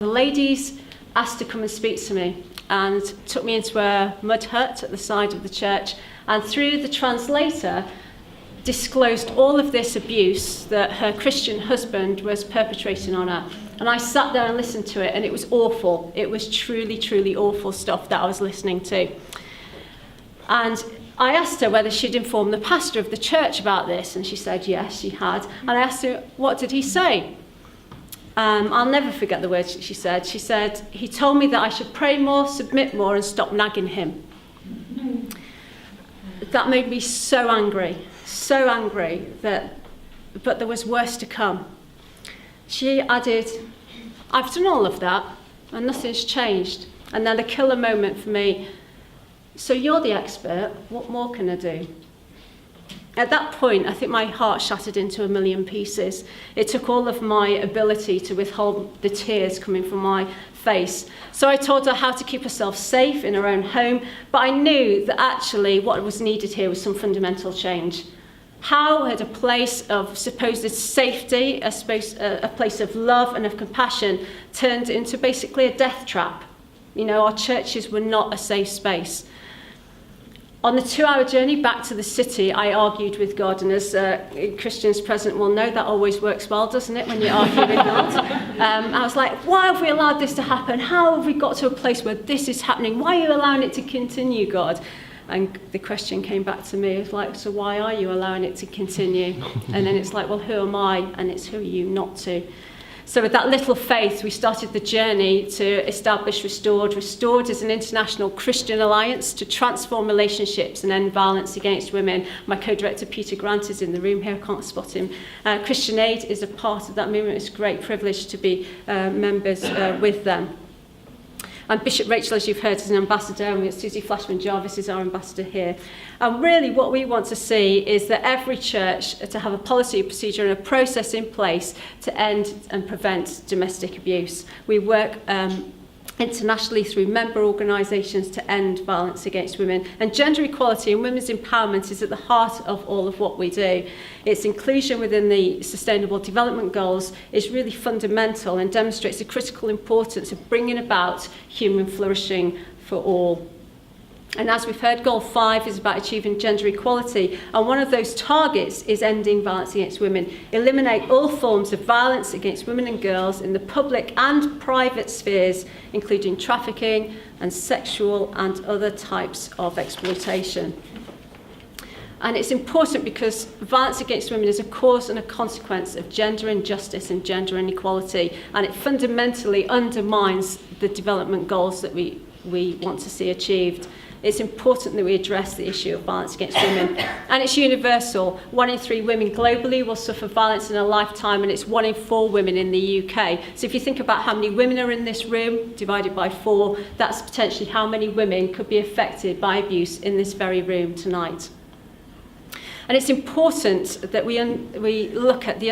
The ladies asked to come and speak to me and took me into a mud hut at the side of the church, and through the translator disclosed all of this abuse that her Christian husband was perpetrating on her. And I sat there and listened to it, and it was awful. It was truly, truly awful stuff that I was listening to. And I asked her whether she'd informed the pastor of the church about this, and she said yes, she had. And I asked her, what did he say? I'll never forget the words she said. She said, he told me that I should pray more, submit more, and stop nagging him. That made me so angry but there was worse to come. She added, I've done all of that, and nothing's changed. And then the killer moment for me, so you're the expert, what more can I do? At that point, I think my heart shattered into a million pieces. It took all of my ability to withhold the tears coming from my face. So I told her how to keep herself safe in her own home, but I knew that actually what was needed here was some fundamental change. How had a place of supposed safety, a place of love and of compassion, turned into basically a death trap? You know, our churches were not a safe space. On the 2-hour journey back to the city, I argued with God, and as Christians present will know, that always works well, doesn't it, when you argue with God? I was like, why have we allowed this to happen? How have we got to a place where this is happening? Why are you allowing it to continue, God? And the question came back to me, it's like, so why are you allowing it to continue? And then it's like, well, who am I? And it's who are you not to? So with that little faith, we started the journey to establish Restored. Restored is an international Christian alliance to transform relationships and end violence against women. My co-director, Peter Grant, is in the room here. I can't spot him. Christian Aid is a part of that movement. It's a great privilege to be members with them. And Bishop Rachel, as you've heard, is an ambassador, and we have Susie Flashman-Jarvis is our ambassador here. And really what we want to see is that every church to have a policy, a procedure and a process in place to end and prevent domestic abuse. We work internationally through member organisations to end violence against women. And gender equality and women's empowerment is at the heart of all of what we do. Its inclusion within the Sustainable Development Goals is really fundamental and demonstrates the critical importance of bringing about human flourishing for all. And as we've heard, Goal 5 is about achieving gender equality, and one of those targets is ending violence against women. Eliminate all forms of violence against women and girls in the public and private spheres, including trafficking and sexual and other types of exploitation. And it's important because violence against women is a cause and a consequence of gender injustice and gender inequality, and it fundamentally undermines the development goals that we want to see achieved. It's important that we address the issue of violence against women. And it's universal. 1 in 3 women globally will suffer violence in a lifetime, and it's 1 in 4 women in the UK. So if you think about how many women are in this room, divided by 4, that's potentially how many women could be affected by abuse in this very room tonight. And it's important that we look at the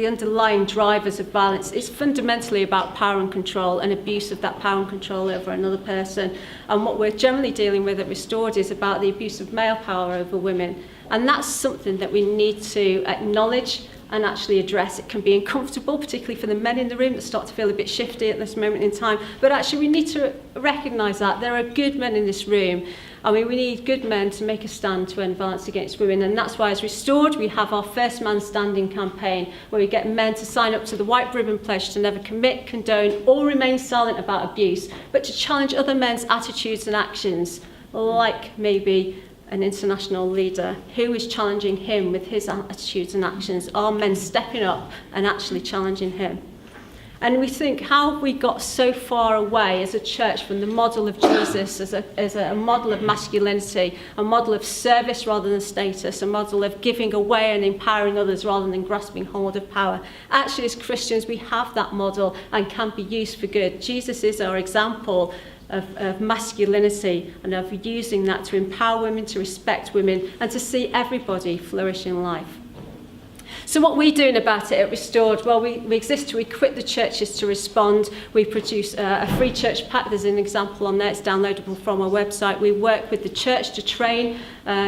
underlying drivers of violence. It's fundamentally about power and control and abuse of that power and control over another person. And what we're generally dealing with at Restored is about the abuse of male power over women. And that's something that we need to acknowledge and actually address. It can be uncomfortable, particularly for the men in the room that start to feel a bit shifty at this moment in time. But actually we need to recognise that there are good men in this room. I mean, we need good men to make a stand to end violence against women, and that's why as Restored we have our First Man Standing campaign, where we get men to sign up to the White Ribbon Pledge to never commit, condone or remain silent about abuse, but to challenge other men's attitudes and actions, like maybe an international leader. Who is challenging him with his attitudes and actions? Are men stepping up and actually challenging him? And we think, how have we got so far away as a church from the model of Jesus as a model of masculinity, a model of service rather than status, a model of giving away and empowering others rather than grasping hold of power? Actually, as Christians, we have that model and can be used for good. Jesus is our example of masculinity and of using that to empower women, to respect women, and to see everybody flourish in life. So what are we doing about it at Restored? Well, we exist to equip the churches to respond. We produce a free church pack. There's an example on there. It's downloadable from our website. We work with the church to train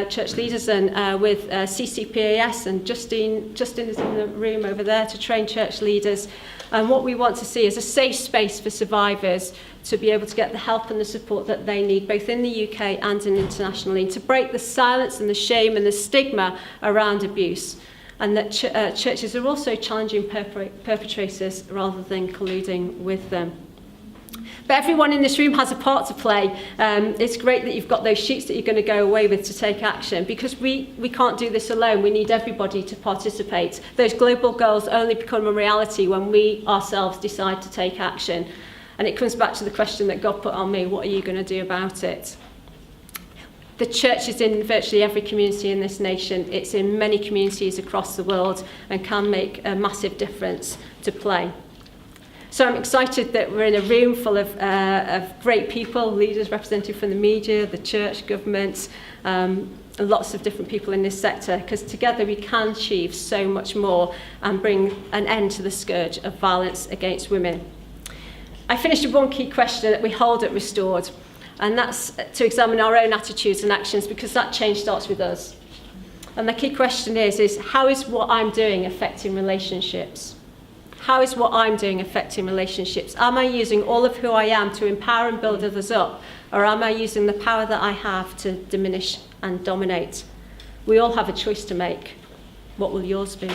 church leaders, and with CCPAS, and Justin is in the room over there to train church leaders. And what we want to see is a safe space for survivors to be able to get the help and the support that they need, both in the UK and internationally, to break the silence and the shame and the stigma around abuse. And that churches are also challenging perpetrators rather than colluding with them. But everyone in this room has a part to play. It's great that you've got those sheets that you're going to go away with to take action, because we can't do this alone. We need everybody to participate. Those global goals only become a reality when we ourselves decide to take action. And it comes back to the question that God put on me: what are you going to do about it? The church is in virtually every community in this nation. It's in many communities across the world and can make a massive difference to play. So I'm excited that we're in a room full of great people, leaders represented from the media, the church, government, and lots of different people in this sector, because together we can achieve so much more and bring an end to the scourge of violence against women. I finished with one key question that we hold at Restored, and that's to examine our own attitudes and actions, because that change starts with us. And the key question is how is what I'm doing affecting relationships? How is what I'm doing affecting relationships? Am I using all of who I am to empower and build others up? Or am I using the power that I have to diminish and dominate? We all have a choice to make. What will yours be?